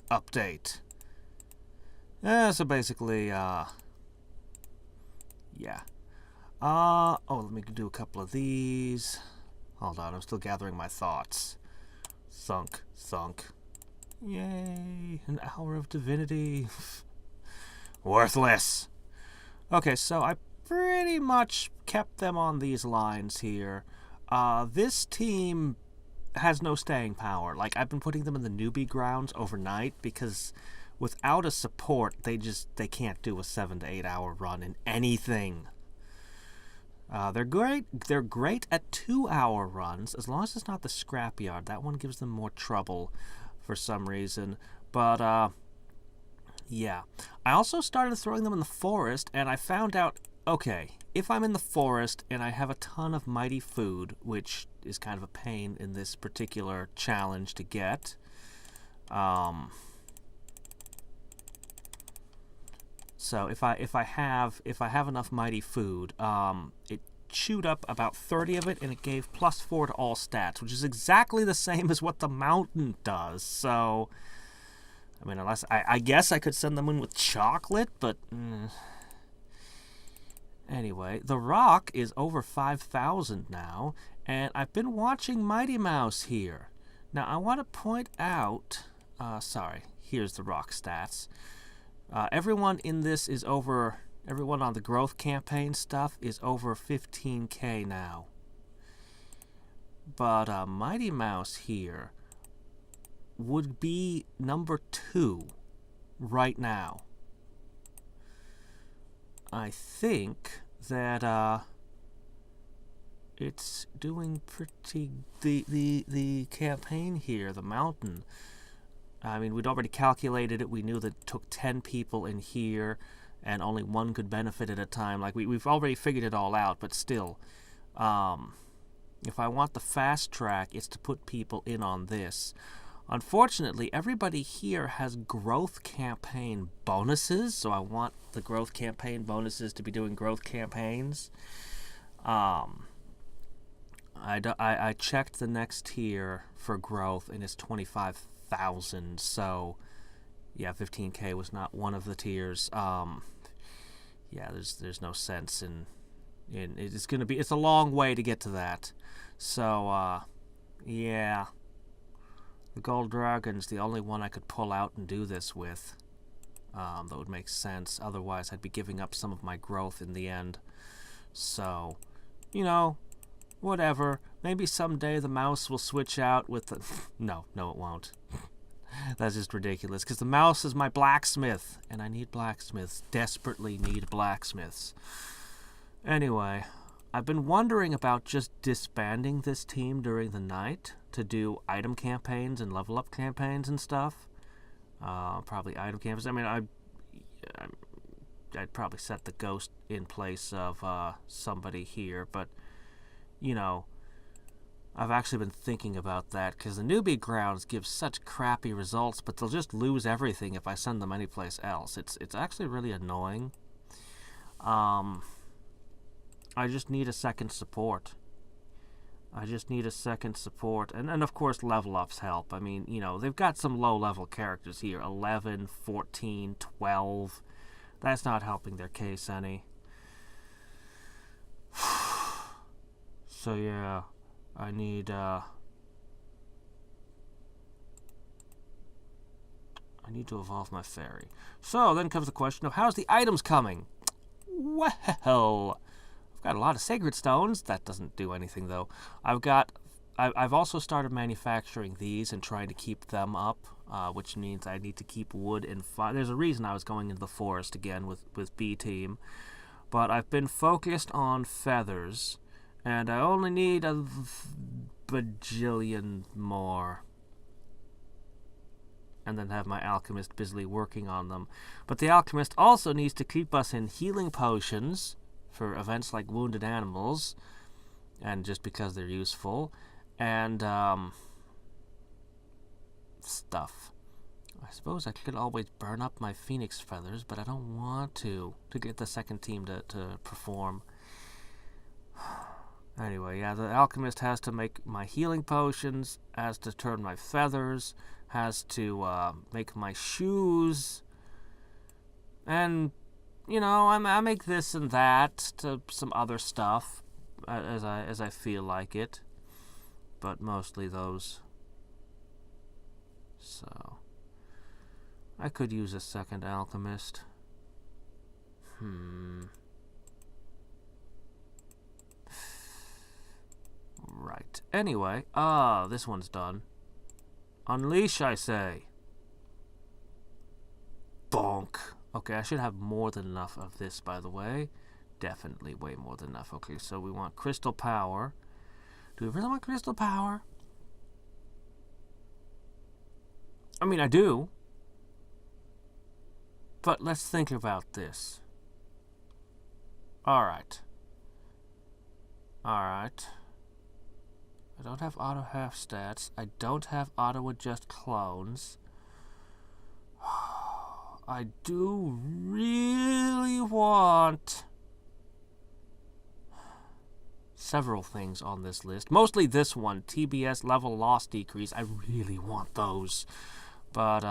update. So basically, yeah. Oh, let me do a couple of these. Hold on, I'm still gathering my thoughts. Thunk. Yay, an hour of divinity. Worthless. Okay, so I pretty much kept them on these lines here. This team has no staying power. Like, I've been putting them in the newbie grounds overnight because without a support, they can't do a 7 to 8 hour run in anything. They're great at 2-hour runs, as long as it's not the scrapyard. That one gives them more trouble for some reason. But, yeah. I also started throwing them in the forest, and I found out, okay, if I'm in the forest and I have a ton of mighty food, which is kind of a pain in this particular challenge to get, so if I have enough mighty food, it chewed up about 30 of it, and it gave +4 to all stats, which is exactly the same as what the mountain does. So, I mean, unless I guess I could send them in with chocolate, but anyway, the rock is over 5,000 now, and I've been watching Mighty Mouse here. Now, I want to point out, here's the rock stats. Everyone in this is over, everyone on the growth campaign stuff is over 15k now. But Mighty Mouse here would be number 2 right now. I think that it's doing pretty. The campaign here, the mountain. I mean, we'd already calculated it. We knew that it took 10 people in here, and only one could benefit at a time. Like, we've already figured it all out, but still. If I want the fast track, it's to put people in on this. Unfortunately, everybody here has growth campaign bonuses, so I want the growth campaign bonuses to be doing growth campaigns. I checked the next tier for growth, and it's 25,000, so yeah, 15k was not one of the tiers. Yeah, there's no sense in it's a long way to get to that. So yeah, the gold dragon's the only one I could pull out and do this with. That would make sense. Otherwise, I'd be giving up some of my growth in the end. So, whatever. Maybe someday the mouse will switch out with the... No, it won't. That's just ridiculous, because the mouse is my blacksmith, and I need blacksmiths. Desperately need blacksmiths. Anyway, I've been wondering about just disbanding this team during the night to do item campaigns and level up campaigns and stuff. Probably item campaigns. I mean, I'd probably set the ghost in place of somebody here, but, I've actually been thinking about that, because the newbie grounds give such crappy results, but they'll just lose everything if I send them anyplace else. It's actually really annoying. I just need a second support. And of course level ups help. I mean, they've got some low level characters here, 11, 14, 12. That's not helping their case any. So yeah, I need to evolve my fairy. So then comes the question of how's the items coming? Well, I've got a lot of sacred stones. That doesn't do anything though. I've also started manufacturing these and trying to keep them up, which means I need to keep wood and fire. There's a reason I was going into the forest again with B Team, but I've been focused on feathers, and I only need a bajillion more. And then have my alchemist busily working on them. But the alchemist also needs to keep us in healing potions for events like wounded animals, and just because they're useful, and stuff. I suppose I could always burn up my phoenix feathers, but I don't want to get the second team to perform. Anyway, yeah, the alchemist has to make my healing potions, has to turn my feathers, has to make my shoes, and I make this and that to some other stuff as I feel like it, but mostly those. So I could use a second alchemist. Right. Anyway, this one's done. Unleash, I say. Bonk. Okay, I should have more than enough of this, by the way. Definitely way more than enough. Okay, so we want crystal power. Do we really want crystal power? I mean, I do. But let's think about this. Alright. I don't have auto half stats. I don't have auto adjust clones. I do really want several things on this list. Mostly this one, TBS level loss decrease. I really want those. But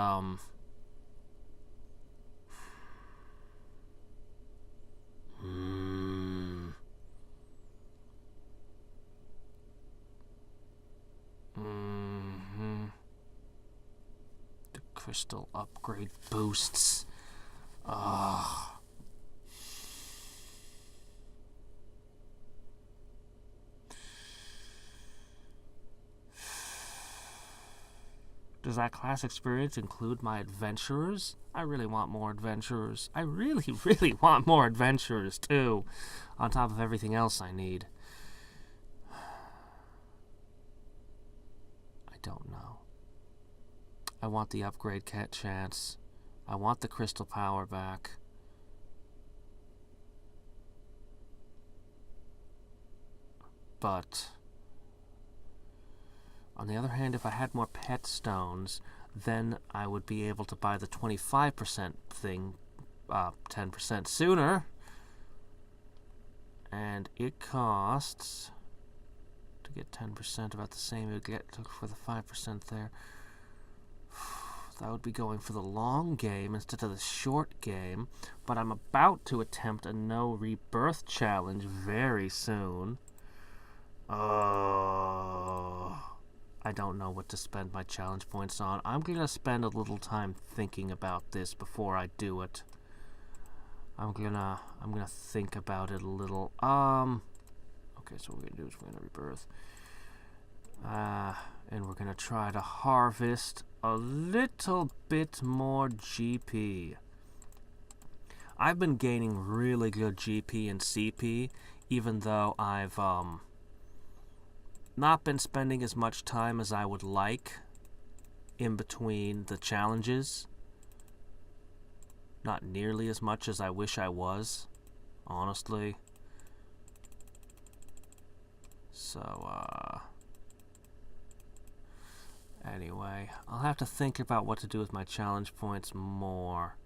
the crystal upgrade boosts. Does that class experience include my adventurers? I really want more adventurers. I really, really want more adventurers, too. On top of everything else I need. don't know. I want the upgrade chance. I want the crystal power back. But on the other hand, if I had more pet stones, then I would be able to buy the 25% thing 10% sooner. And it costs, to get 10% about the same you get for the 5% there. That would be going for the long game instead of the short game. But I'm about to attempt a no rebirth challenge very soon. I don't know what to spend my challenge points on. I'm going to spend a little time thinking about this before I do it. I'm gonna think about it a little. Okay, so what we're gonna do is we're gonna rebirth. And we're gonna try to harvest a little bit more GP. I've been gaining really good GP and CP, even though I've not been spending as much time as I would like in between the challenges. Not nearly as much as I wish I was, honestly. So, anyway, I'll have to think about what to do with my challenge points more.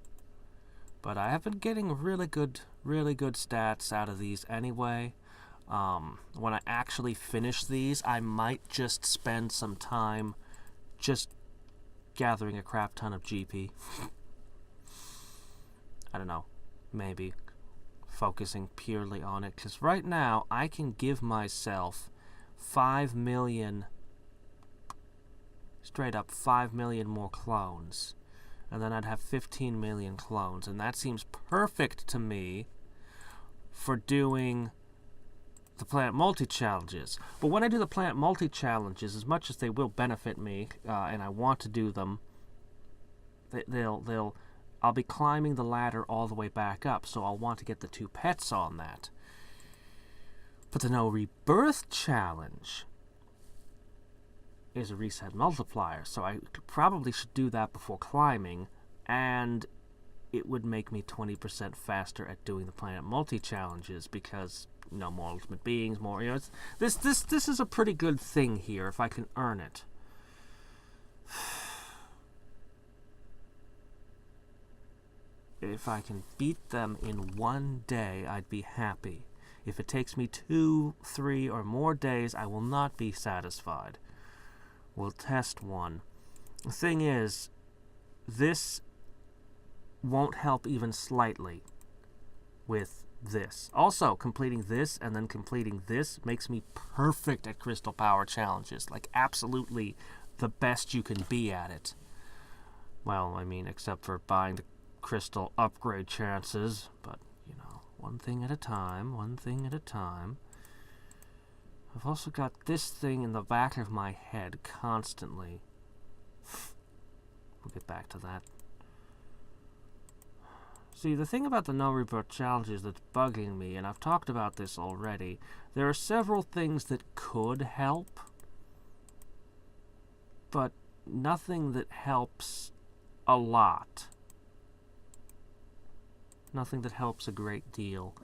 But I have been getting really good stats out of these anyway. When I actually finish these, I might just spend some time just gathering a crap ton of GP. I don't know, maybe focusing purely on it, because right now I can give myself 5 million, straight up 5 million more clones, and then I'd have 15 million clones, and that seems perfect to me for doing the Planet Multi-Challenges. But when I do the Planet Multi-Challenges, as much as they will benefit me, and I want to do them, I'll be climbing the ladder all the way back up, so I'll want to get the 2 pets on that. But the No Rebirth Challenge is a reset multiplier, so I probably should do that before climbing, and it would make me 20% faster at doing the Planet Multi-Challenges, because, you know, more ultimate beings, more, you know, this is a pretty good thing here, if I can earn it. If I can beat them in one day, I'd be happy. If it takes me 2, 3, or more days, I will not be satisfied. We'll test one. The thing is, this won't help even slightly with this. Also, completing this and then completing this makes me perfect at crystal power challenges. Like, absolutely the best you can be at it. Well, I mean, except for buying the crystal upgrade chances, but, you know, one thing at a time, one thing at a time. I've also got this thing in the back of my head constantly. We'll get back to that. See, the thing about the No Rebirth challenges that's bugging me, and I've talked about this already, there are several things that could help, but nothing that helps a lot. Nothing that helps a great deal.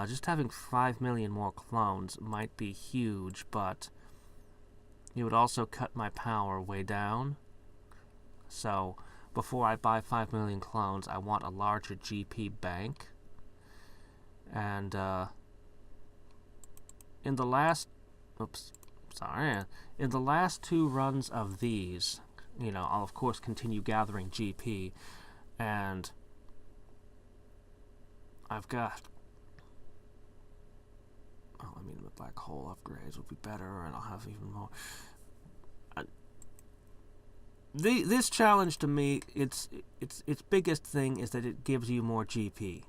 Just having 5 million more clones might be huge, but it would also cut my power way down. So, before I buy 5 million clones, I want a larger GP bank. And, in the last... In the last 2 runs of these, you know, I'll of course continue gathering GP, and I've got... Oh, I mean, the black hole upgrades would be better, and I'll have even more. This challenge to me, its biggest thing is that it gives you more GP.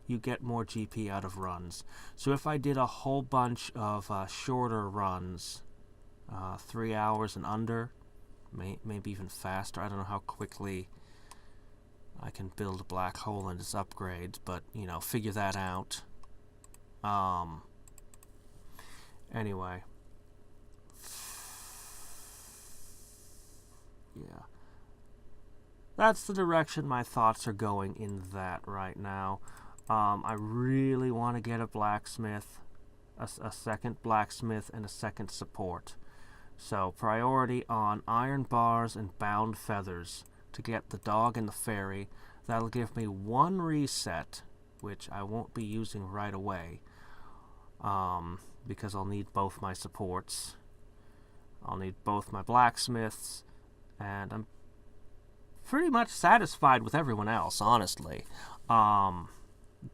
You get more GP out of runs. So if I did a whole bunch of shorter runs, 3 hours and under, maybe even faster. I don't know how quickly I can build a black hole and its upgrades, but, you know, figure that out. Anyway. Yeah. That's the direction my thoughts are going in that right now. I really want to get a blacksmith, a second blacksmith, and a second support. So priority on iron bars and bound feathers to get the dog and the fairy. That'll give me one reset, which I won't be using right away, because I'll need both my supports. I'll need both my blacksmiths, and I'm pretty much satisfied with everyone else, honestly.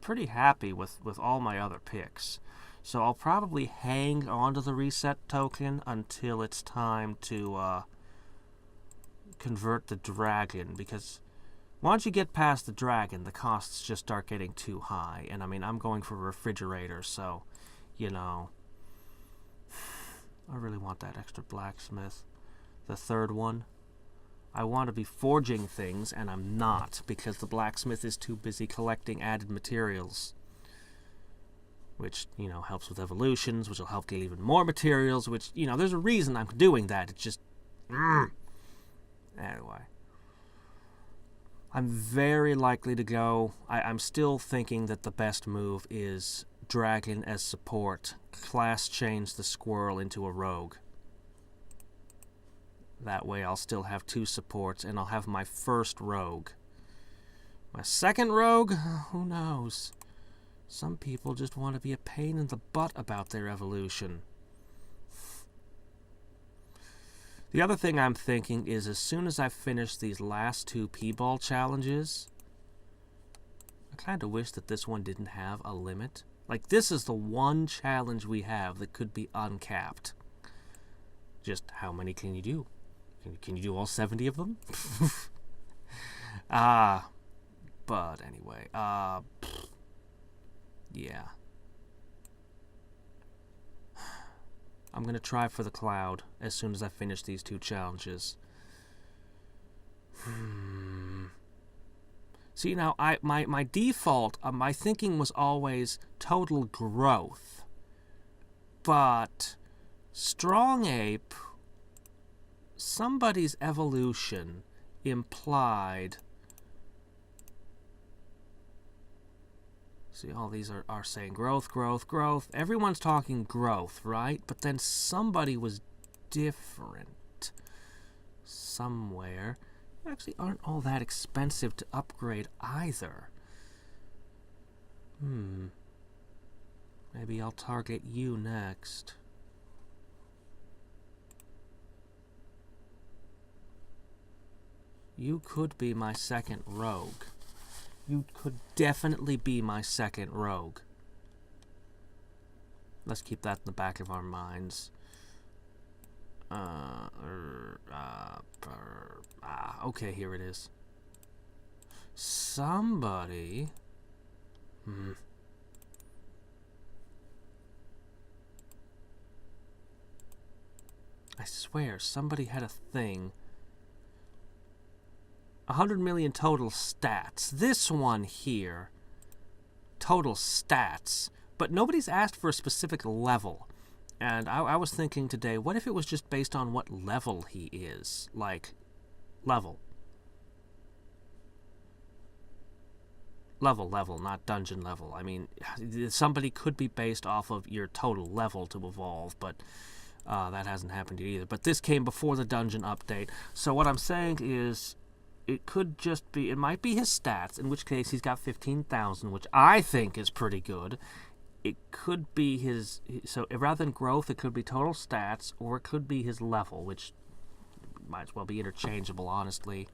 Pretty happy with all my other picks. So I'll probably hang on to the reset token until it's time to convert the dragon, because once you get past the dragon, the costs just start getting too high. And I mean, I'm going for a refrigerator, so, you know, I really want that extra blacksmith. The third one, I want to be forging things, and I'm not, because the blacksmith is too busy collecting added materials, which, you know, helps with evolutions, which will help get even more materials, which, you know, there's a reason I'm doing that. It's just, anyway. I'm very likely to go, I'm still thinking that the best move is dragon as support, class change the squirrel into a rogue. That way I'll still have two supports, and I'll have my first rogue. My second rogue? Who knows? Some people just want to be a pain in the butt about their evolution. The other thing I'm thinking is, as soon as I finish these last two P-ball challenges, I kind of wish that this one didn't have a limit. Like, this is the one challenge we have that could be uncapped. Just how many can you do? Can you do all 70 of them? But anyway, yeah. I'm going to try for the cloud as soon as I finish these two challenges. See, now, my default, my thinking was always total growth. But Strong Ape, somebody's evolution implied... See, all these are saying growth, growth, growth. Everyone's talking growth, right? But then somebody was different somewhere. They actually aren't all that expensive to upgrade either. Maybe I'll target you next. You could be my second rogue. You could definitely be my second rogue. Let's keep that in the back of our minds. Okay, here it is. Somebody... I swear, somebody had a thing. 100 million total stats. This one here, total stats. But nobody's asked for a specific level. And I was thinking today, what if it was just based on what level he is? Like, level. Level, not dungeon level. I mean, somebody could be based off of your total level to evolve, but that hasn't happened yet either. But this came before the dungeon update. So what I'm saying is, it could just be, it might be his stats, in which case he's got 15,000, which I think is pretty good. It could be his, so rather than growth, it could be total stats, or it could be his level, which might as well be interchangeable, honestly.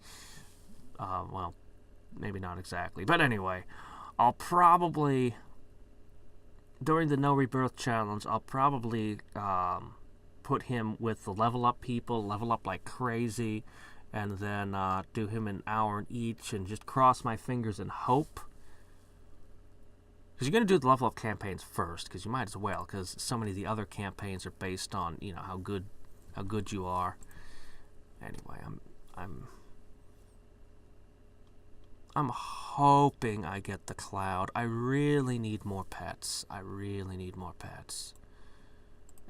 Well, maybe not exactly. But anyway, I'll probably, during the No Rebirth Challenge, I'll probably put him with the level up people, level up like crazy, and then do him an hour in each and just cross my fingers and hope. Because you're going to do the level up campaigns first, because you might as well, because so many of the other campaigns are based on, you know, how good you are. Anyway, I'm hoping I get the cloud. I really need more pets.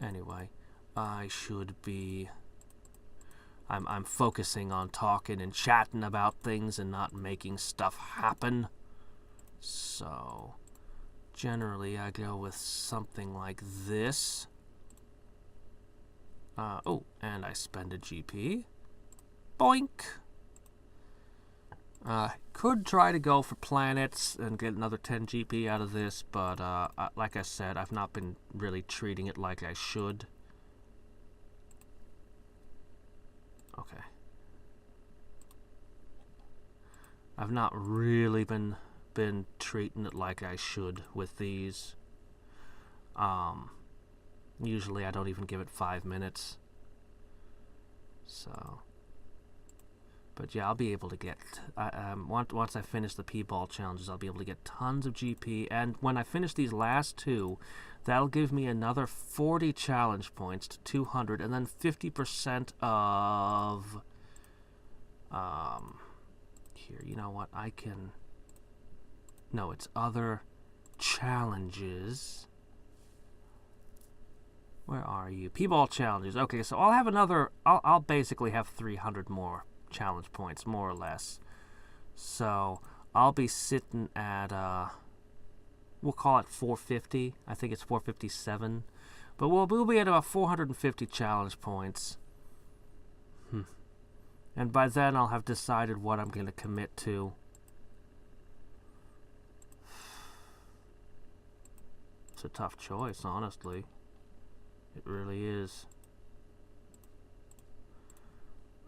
Anyway, I should be... I'm focusing on talking and chatting about things and not making stuff happen. So generally I go with something like this. Oh, and I spend a GP. Boink! Could try to go for planets and get another 10 GP out of this, but like I said, I've not been really treating it like I should. Okay. I've not really been treating it like I should with these. Usually I don't even give it 5 minutes. So, but yeah, I'll be able to get, once I finish the P-ball challenges, I'll be able to get tons of GP, and when I finish these last 2, that'll give me another 40 challenge points to 200, and then 50% of, here, you know what, I can, no, it's other challenges. Where are you? P-ball challenges. Okay, so I'll have another, I'll basically have 300 more challenge points, more or less. So I'll be sitting at, we'll call it 450. I think it's 457. But we'll be at about 450 challenge points. And by then I'll have decided what I'm going to commit to. It's a tough choice, honestly. It really is.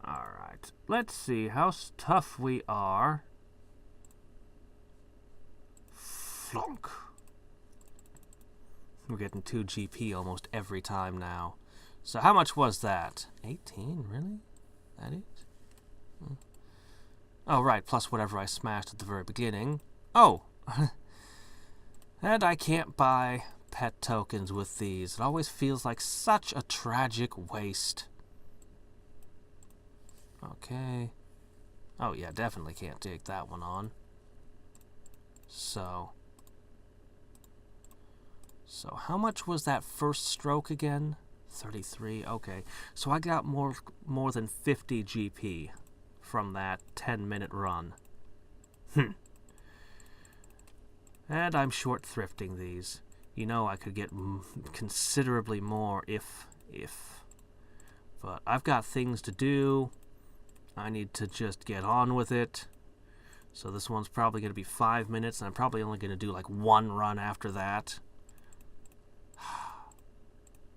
Alright, let's see how tough we are. Flunk. We're getting 2 GP almost every time now. So how much was that? 18, really? That is? Oh, right, plus whatever I smashed at the very beginning. Oh! And I can't buy pet tokens with these. It always feels like such a tragic waste. Okay. Oh yeah, definitely can't take that one on. So how much was that first stroke again? 33. Okay. So I got more than 50 GP from that 10-minute run. And I'm short thrifting these. You know, I could get considerably more if. But I've got things to do. I need to just get on with it. So this one's probably going to be 5 minutes, and I'm probably only going to do like 1 run after that.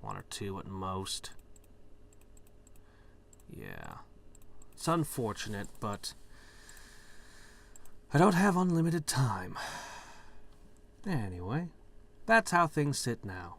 1 or 2 at most. Yeah. It's unfortunate, but I don't have unlimited time. Anyway, that's how things sit now.